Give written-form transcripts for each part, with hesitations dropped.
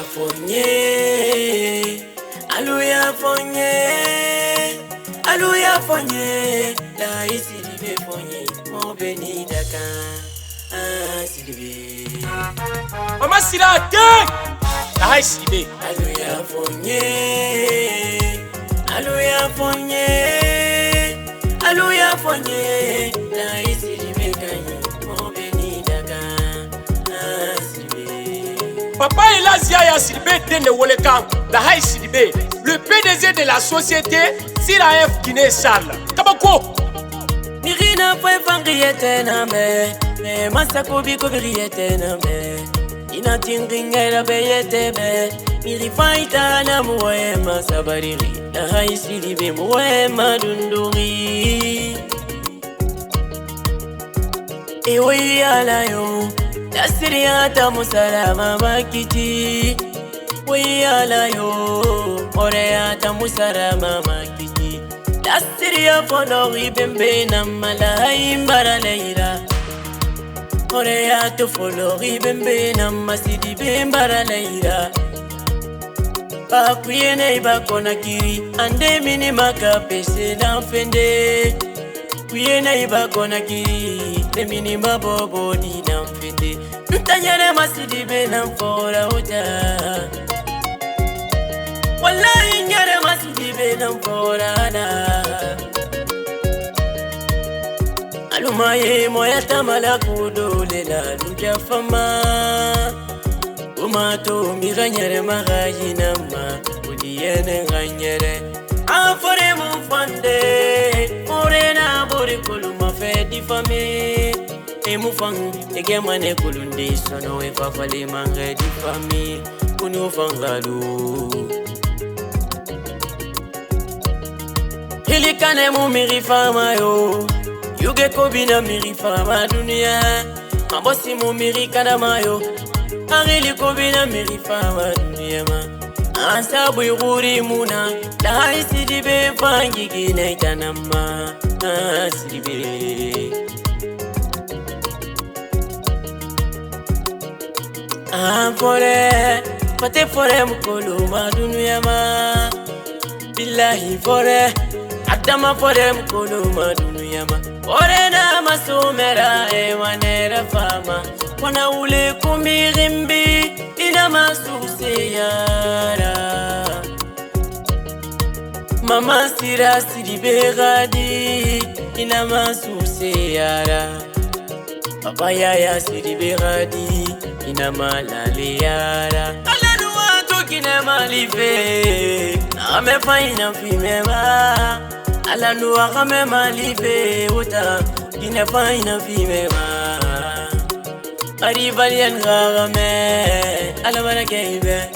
fonye, Alléluia fonye, Alléluia fonye, la Sidibé fonye, mon béni Dakar, Sidibé. Maman Sira deux, la Sidibé. Alléluia fonye, Alléluia fonye, Alléluia fonye, la Sidibé Kanyi, mon béni Dakar, Sidibé. Papa Elazia ya Sidibé Dene Wolekam, la Haï Sidibé, le PDG de la société Siraf Guinée Charles. Kabako. Mirina fue fangriete na me, masako biko biriete na me. Ina tingringera beyete be, miri faita na muwe masabariri. La Haï Sidibé muwe madunduri. Ewe ala yo, la siriata musalama makiti. We ala yo, oreata musalama makiti. La siria folori bembe na malai mbaraleira. Oreata folori bembe na masidi bembaraleira. Bakuyene ibakona kiri, ande mini makapese na fende. Kuyene ibakona kiri, te mini mabobo di na fende. Ntanyere masidi be na fora uta. Wallahi nyere masidi be na fora na. Alumaye moya tamala kudole la luja fama. Umato miranyere magayina ma udiyene nganyere afore mufande morena bori kuluma fedi fami emufang egemane kulunde sono e fafale mange di fami kunu fangalu hilikane mu miri fama yo yuge kobina miri fama dunia mabosi mu miri kadama yo Arili kobina miri fama duniyama Ansabu yuguri muna La Haï Sidibé fangi gine tanama Sidibé Fore Fate fore mukolo ma duniyama Billahi fore Adama fore mukolo ma duniyama Fore na masumera ewanera fama Wana ule kumirimbi ina masuse yara Mama Sira Sidibé Gadi ina masuse yara Papa Yaya Sidibé Gadi ina malale yara Alanuwa tokine malife Ame fa ina fimema Alanuwa kame malife Uta ina fa ina fimema Arivalian Gagame, Alamana Kaibe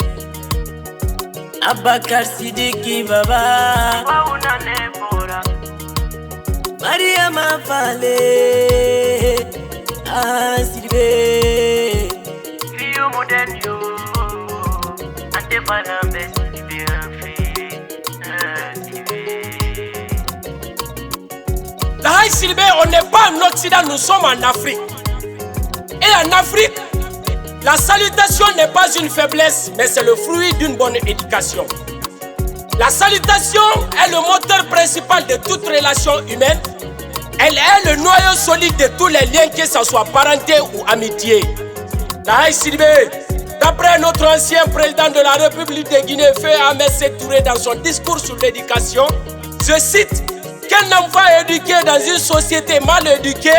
Abakar Sidiki Baba Maria Mafale Sidibé Rio Modenio Ante Panambe Sidibé La Haï Sidibé, on n'est pas en Occident, nous sommes en Afrique. Et en Afrique, la salutation n'est pas une faiblesse, mais c'est le fruit d'une bonne éducation. La salutation est le moteur principal de toute relation humaine. Elle est le noyau solide de tous les liens, que ce soit parenté ou amitié. La Haï Sidibé, d'après notre ancien président de la République de Guinée, Ahmed Sékou Touré, dans son discours sur l'éducation, je cite, qu'un enfant éduqué dans une société mal éduquée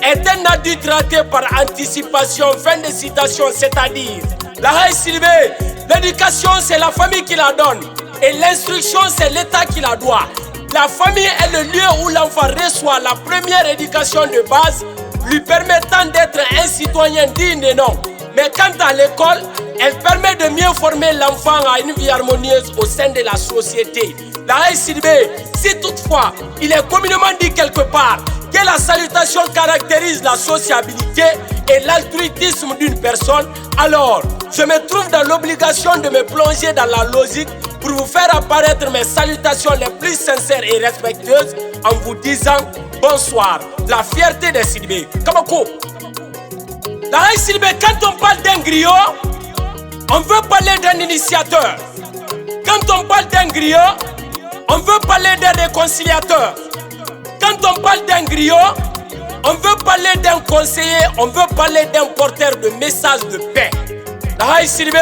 est un adulte raté par anticipation, fin de citation, c'est-à-dire la Haï Sidibé, l'éducation c'est la famille qui la donne et l'instruction c'est l'État qui la doit. La famille est le lieu où l'enfant reçoit la première éducation de base, lui permettant d'être un citoyen digne de nom. Mais quant à l'école, elle permet de mieux former l'enfant à une vie harmonieuse au sein de la société. La Haï Sidibé, si toutefois il est communément dit quelque part que la salutation caractérise la sociabilité et l'altruisme d'une personne, alors je me trouve dans l'obligation de me plonger dans la logique pour vous faire apparaître mes salutations les plus sincères et respectueuses en vous disant bonsoir, la fierté des Sidibé. Kamako. La Haï Sidibé, quand on parle d'un griot, on veut parler d'un initiateur. Quand on parle d'un griot, on veut parler d'un réconciliateur. Quand on parle d'un griot, on veut parler d'un conseiller, on veut parler d'un porteur de messages de paix. Lahaï Sidibé,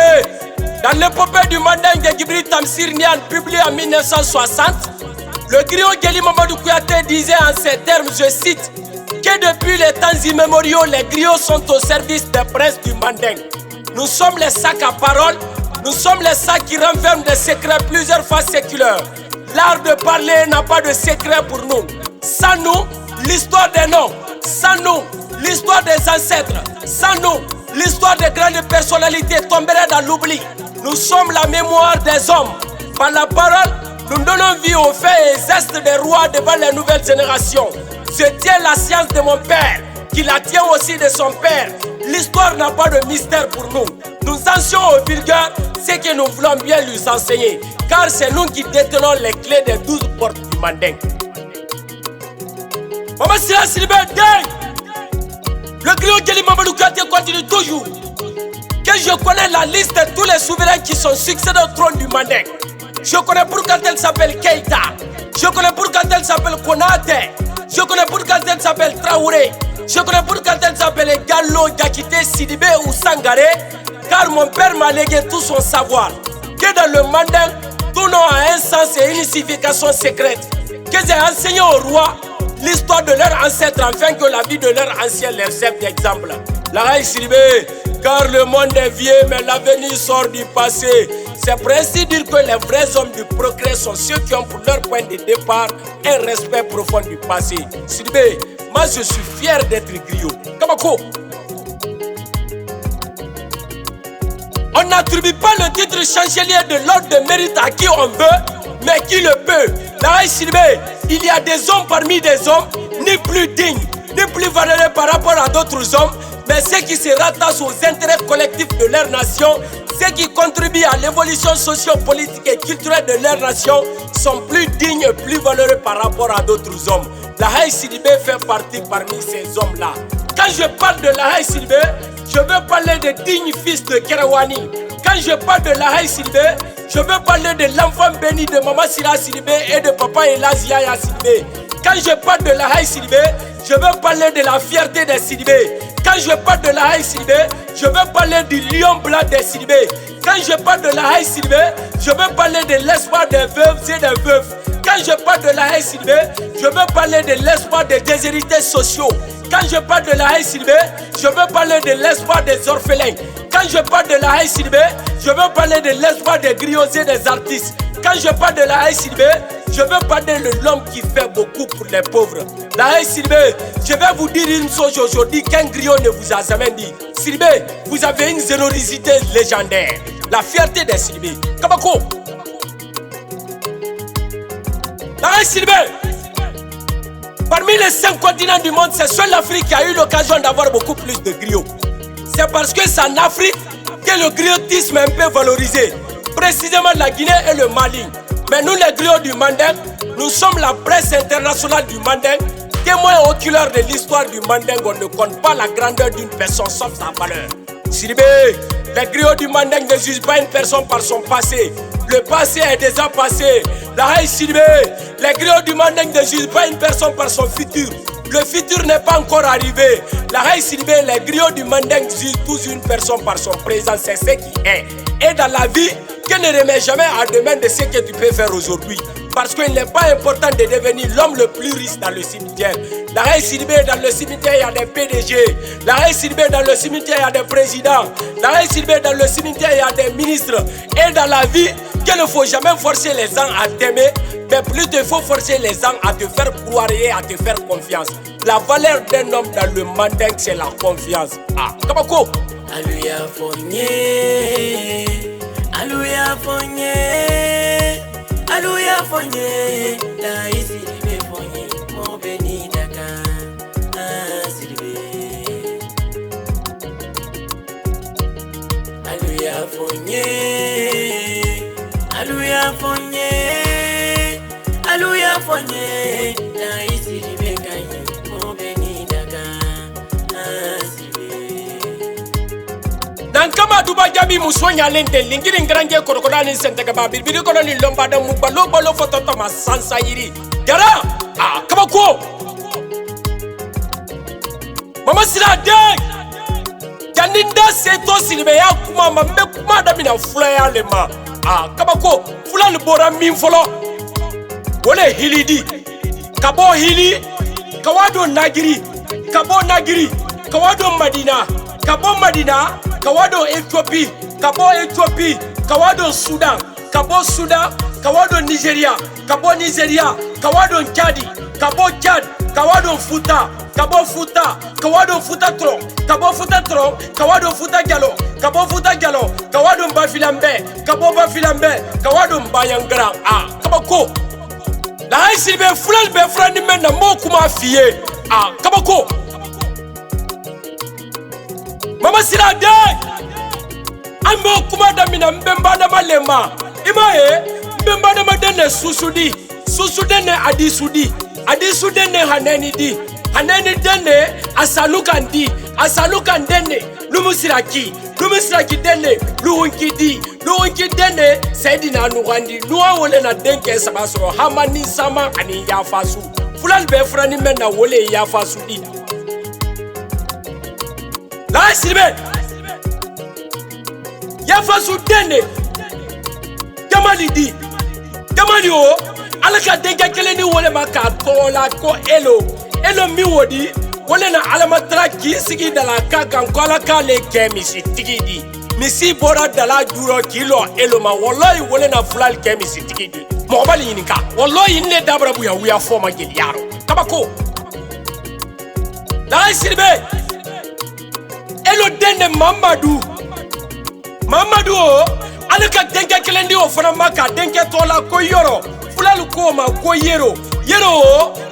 dans l'épopée du Manding de Djibril Tamsir Niane, publié en 1960, le griot Guéli Mamadou Kouyaté disait en ces termes, je cite, que depuis les temps immémoriaux, les griots sont au service des princes du Manding. Nous sommes les sacs à parole, nous sommes les sacs qui renferment des secrets plusieurs fois séculaires. L'art de parler n'a pas de secret pour nous. Sans nous, l'histoire des noms. Sans nous, l'histoire des ancêtres. Sans nous, l'histoire des grandes personnalités tomberait dans l'oubli. Nous sommes la mémoire des hommes. Par la parole, nous donnons vie aux faits et gestes des rois devant les nouvelles générations. Je tiens la science de mon père, qui la tient aussi de son père. L'histoire n'a pas de mystère pour nous. Nous enseignons aux vulgaires ce que nous voulons bien lui enseigner, car c'est nous qui détenons les clés des 12 portes du Manding. Maman Sira Sidibé, le griot Guéli Mamadou Kouyaté continue toujours. Que je connais la liste de tous les souverains qui sont succédés au trône du Manding. Je connais pour quand elle s'appelle Keïta. Je connais pour quand elle s'appelle Konaté. Je connais pour quand elle s'appelle Traoré. Je connais pour quand elle s'appelle Gallo, Diakité, Sidibé ou Sangaré. Car mon père m'a légué tout son savoir. Que dans le Manding, tout nom a un sens et une signification secrète. Que j'ai enseigné aux rois l'histoire de leurs ancêtres afin que la vie de leurs anciens leur serve d'exemple. Lahaï Sidibé, car le monde est vieux mais l'avenir sort du passé. C'est pour ainsi dire que les vrais hommes du progrès sont ceux qui ont pour leur point de départ un respect profond du passé. Sidibé, moi je suis fier d'être griot. Kamako. On n'attribue pas le titre chancelier de l'ordre de mérite à qui on veut, mais qui le peut. Lahaï Sidibé, il y a des hommes parmi des hommes, ni plus dignes, ni plus valeureux par rapport à d'autres hommes, mais ceux qui se rattachent aux intérêts collectifs de leur nation, ceux qui contribuent à l'évolution socio-politique et culturelle de leur nation, sont plus dignes et plus valeureux par rapport à d'autres hommes. Lahaï Sidibé fait partie parmi ces hommes-là. Quand je parle de Lahaï Sidibé, je veux parler des dignes fils de Kerawani. Quand je parle de Lahaï Sidibé, je veux parler de l'enfant béni de Maman Sira Sidibé et de Papa Elaz Yaya Sidibé. Quand je parle de Lahaï Sidibé, je veux parler de la fierté des Sidibé. Quand je parle de Lahaï Sidibé, je veux parler du lion blanc des Sidibé. Quand je parle de Lahaï Sidibé, je veux parler de l'espoir des veuves et des veufs. Quand je parle de Lahaï Sidibé, je veux parler de l'espoir des déshérités sociaux. Quand je parle de Lahaï Sidibé, je veux parler de l'espoir des orphelins. Quand je parle de Lahaï Sidibé, je veux parler de l'espoir des griots et des artistes. Quand je parle de Lahaï Sidibé, je veux parler de l'homme qui fait beaucoup pour les pauvres. Lahaï Sidibé, je vais vous dire une chose aujourd'hui qu'un griot ne vous a jamais dit. Sidibé, vous avez une générosité légendaire. La fierté des Sidibé. Kamako. Lahaï Sidibé, parmi les 5 continents du monde, c'est seul l'Afrique qui a eu l'occasion d'avoir beaucoup plus de griots. C'est parce que c'est en Afrique que le griotisme est un peu valorisé. Précisément la Guinée et le Mali. Mais nous les griots du Manding, nous sommes la presse internationale du Manding. Témoins oculaires de l'histoire du Manding, on ne compte pas la grandeur d'une personne sauf sa valeur. Sidibé, les griots du Manding ne jugent pas une personne par son passé. Le passé est déjà passé. Lahaï Sidibé, les griots du Manding ne jugent pas une personne par son futur. Le futur n'est pas encore arrivé. Lahaï Sidibé, les griots du Manding jugent tous une personne par son présent. C'est ce qui est. Et dans la vie, que ne remet jamais à demain de ce que tu peux faire aujourd'hui. Parce qu'il n'est pas important de devenir l'homme le plus riche dans le cimetière. Lahaï Sidibé, dans le cimetière, il y a des PDG. Lahaï Sidibé, dans le cimetière, il y a des présidents. Lahaï Sidibé, dans le cimetière, il y a des ministres. Et dans la vie, qu'il ne faut jamais forcer les gens à t'aimer, mais plutôt il faut forcer les gens à te faire croire et à te faire confiance. La valeur d'un homme dans le Manding, c'est la confiance. Ah, Kamako. Alléluia Fogné, Alléluia Fogné, Alléluia Fogné, Lahaï Sidibé Fogné, mon béni Dakar, ah Sidibé. Alléluia Fogné, Alléluia Fogné, Alléluia Fogné, Lahaï Sidibé Fogné, mon béni Dakar, ah Sidibé. Nankama Mama duba jabi musonya lente lingiri ngrange korokoda ni sentega ba birbiri kono ni lomba da mubalo balo foto to ma sansa yiri dara kabako Mama sira de janinda seto silbe ya kuma mambe kuma da mina fula ya lema kabako fula ni bora min folo wole hilidi kabo hili kawado nagiri kabo nagiri kawado madina kabo madina kawado Ethiopie kabo Ethiopie kawado Sudan kabo Sudan kawado Nigeria kabo Nigeria kawado Chad kabo Chad kawado Futa kabo Futa kawado Futa tro kabo Futa tro kawado Futa Galo kabo Futa Galo kawado Bafilambe kabo Bafilambe kawado Mbayangara kabako la haïsi be fulal be frani men na mo kuma fiye kabako Mama sira de ambo kuma da mina mbemba da malema imaye mbemba da madene susudi susudene adisudi adisudene haneni di haneni dene asalukandi asalukandene lumusiraki lumusiraki dene luhunki di luhunki dene sayidina nugandi nuwa wole na denke sabasoro hamani sama ani yafasu fulal be frani men na wole yafasu di la silbe yafasu dene jamali di jamali o alaka denke keleni wole maka tola ko elo mi wodi wole na alamatra ki sigi dala ka kan ko alaka le kemisi tigidi misi bora dala duro kilo elo ma wallahi wole na fulal kemisi tigidi mo bali yinika wallahi ne dabra buya wiya foma gel yaro kabako la silbe elo dende Mamadou alaka denke kelendi o fana maka denke tola ko yoro fulal ko ma ko yero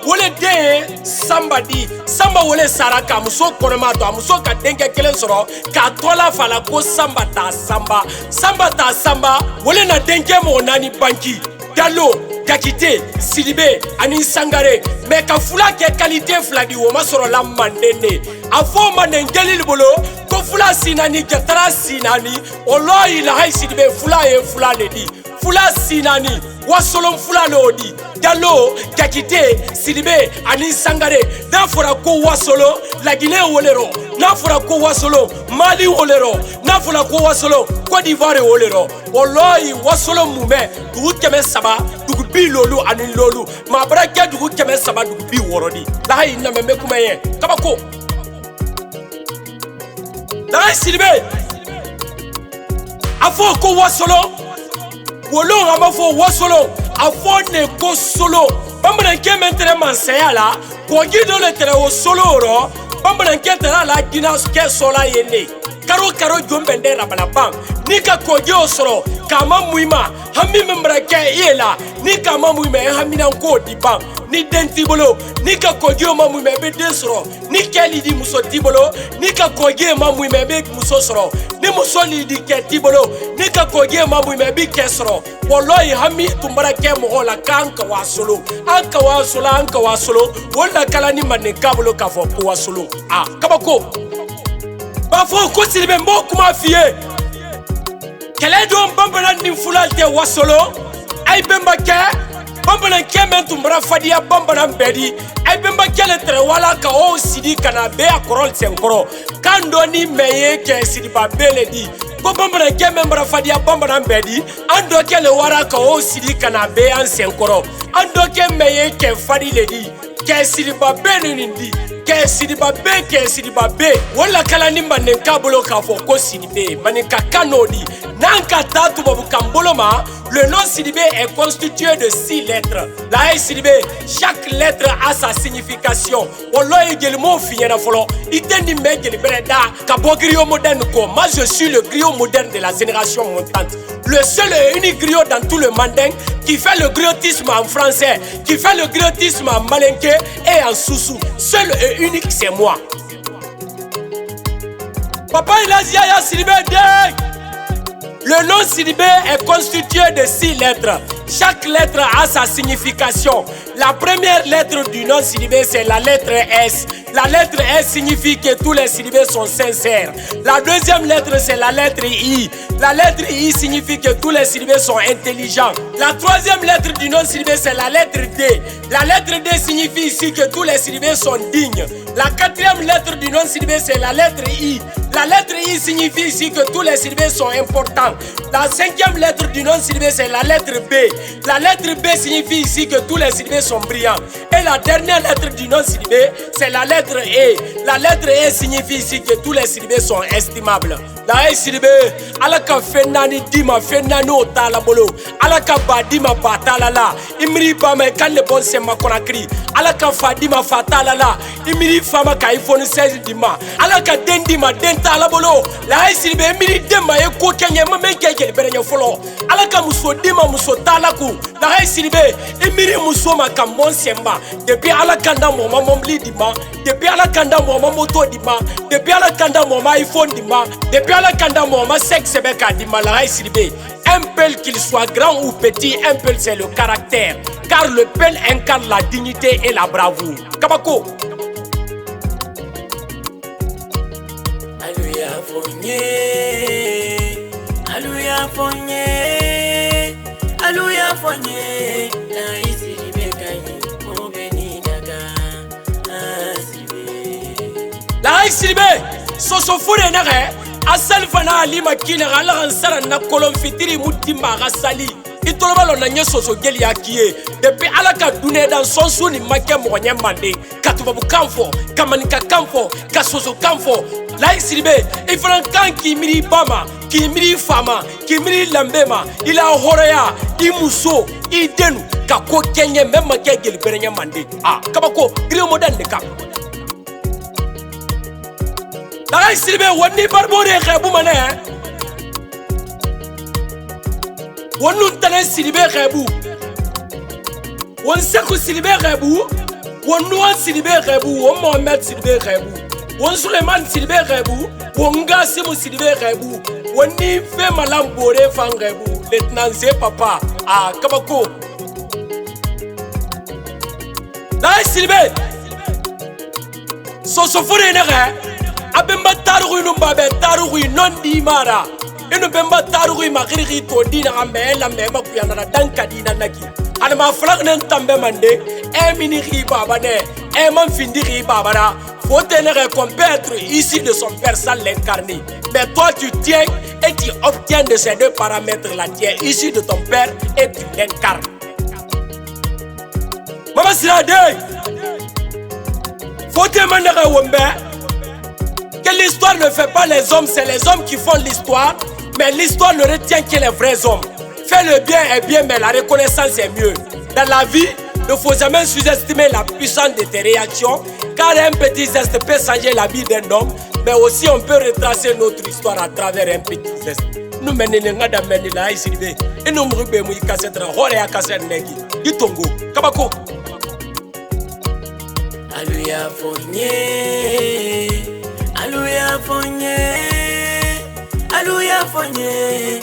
wole de samba wole saraka muso konema to muso ka denke kelen soro ka tola fala ko samba ta samba wole na denke mo nani banki Gallo Kakite Sidibe ani Sangare me ka fula ke qualité fladi wo masoro la mandene afo manengeli bolo ko fula sinani jatara sinani wallahi la hay Sidibe fula ledi fula sinani wasolom fula lodi Gallo Kakite Sidibe ani Sangare na fora ko wasolo la Guinée wolero na fora ko wasolo Mali wolero na fora ko wasolo Côte d'Ivoire wolero wallahi wasolo mume dugu keme saba dugu bi lolu ani lolu ma baraka dugu keme saba dugu bi worodi la hay na meme kuma ye kabako la hay Sidibe afo ko wasolo wolo amafo wasolo afo ne ko solo bambana keme entre mansaya la ko gido le tere o solo ro bambana kete la dina ke sola yene karo jombe ndera balabam nika koje osoro kama muima hami membra ke yela nika mamuime hamina ko dibam ni dentibolo nika koje mamuime be desoro ni keli di muso tibolo nika koje mamuime be muso soro ni muso li di ke tibolo nika koje mamuime be kesoro wallahi hami tumbara ke mo la kanka wasolo anka wasolo wala kala ni manekabolo kafo ko wasolo kabako bafo ko Sidibe mbo kuma fiye kele don bambana ni fulalte wasolo ay bemba ke bambana kemen tumbra fadia bambana bedi ay bemba kele tre wala ka o sidi kana be akorol senkoro kando ni meye ke Sidiba beledi ko bambana kemen bra fadia bambana bedi ando kele wara ka o sidi kana be an senkoro ando ke meye ke fadi ledi ke Sidiba benindi ke Sidiba be wala kala ni manenka bolo ka fo ko Sidibe manenka kanodi nanka tatu babu kambolo ma le nom Sidibe est constitué de 6 lettres la Sidibe chaque lettre a sa signification wallahi gelmo finyana folo itendi megeli bereda ka bo griot moderne ko moi je suis le griot moderne de la génération montante le seul et unique griot dans tout le manding qui fait le griotisme en français qui fait le griotisme en malinké et en sousou seul et unique c'est moi papa il a dit ya Sidibe de le nom Sidibe est constitué de 6 lettres Chaque lettre a sa signification. La première lettre du nom syllabé, c'est la lettre S. La lettre S signifie que tous les syllabés sont sincères. La deuxième lettre, c'est la lettre I. La lettre I signifie que tous les syllabés sont intelligents. La troisième lettre du nom syllabé, c'est la lettre D. La lettre D signifie ici que tous les syllabés sont dignes. La quatrième lettre du nom syllabé, c'est la lettre I. La lettre I signifie ici que tous les syllabés sont importants. La cinquième lettre du nom syllabé, c'est la lettre B. La lettre B signifie ici que tous les syllabés sont brillants. Et la dernière lettre du nom syllabé, c'est la lettre E. La lettre E signifie ici que tous les syllabés sont estimables. La E syllabé, alaka fenani dima fenani otala bolo. Alaka badima batalala. Imri bama kan le bon sema konakri. Alaka fadima fatalala. Imri fama ka iPhone 16 dima. Alaka dendima dentala bolo. La E syllabé imri dema e ko kenye mame keke berenye folo. Alaka muso dima muso talaku. La E syllabé imri muso maka bon sema. Depuis alaka nda moma mombli dima. Depuis alaka nda moma moto dima. Depuis alaka nda moma iPhone dima. Depuis alaka nda moma sexe beka dima. La E syllabé. Un pel qu'il soit grand ou petit, un pel c'est le caractère. Car le pel incarne la dignité et la bravoure. Kabako. Alluya Fournier, Alluya Fournier, Alluya Fournier. La ici libécaï, mon béni daga, asibé. La ici libé, sosofoure nere. Asal fana alima kina ala ansara na kolon fitiri mutima rasali itoloba lo nanye soso geli yakie depuis ala ka dune dans son suni make mo nyamande katubabu kamfo kamanika kamfo kasoso kamfo la isiribe ifran kan ki miri bama ki miri fama ki miri lambema ila horoya imuso idenu ka ko kenye memma ke geli berenya mande kabako grio modan de kap. La isilbe wani barbore khabu mane wonu tane silbe khabu won seku silbe khabu wonu wan silbe khabu won Mohamed silbe khabu won Suleiman silbe khabu won Gasim silbe khabu woni fe malam bore fan khabu lieutenant ze papa kabako. La isilbe sosofure ne abemba tarugu numba be tarugu non di mara inu bemba tarugu makiri to dina ambe lambe makuyana na danka dina naki ana ma flak nen tambe mande mini ri baba ne man findi ri baba ra faut tenir compêtre ici de son père sans l'incarner, mais toi tu tiens et tu obtiens de ces deux paramètres là, tu es issu de ton père et tu l'incarnes. Mama Sirade faut demander à Wombe que l'histoire ne fait pas les hommes, c'est les hommes qui font l'histoire, mais l'histoire ne retient que les vrais hommes. Faire le bien est bien, mais la reconnaissance est mieux. Dans la vie, il ne faut jamais sous-estimer la puissance de tes réactions, car un petit geste peut changer la vie d'un homme, mais aussi on peut retracer notre histoire à travers un petit geste. Nous menons la ici, et nous nous Kabako. Alluya Fournier, Alluya Fournier, Alluya Fournier.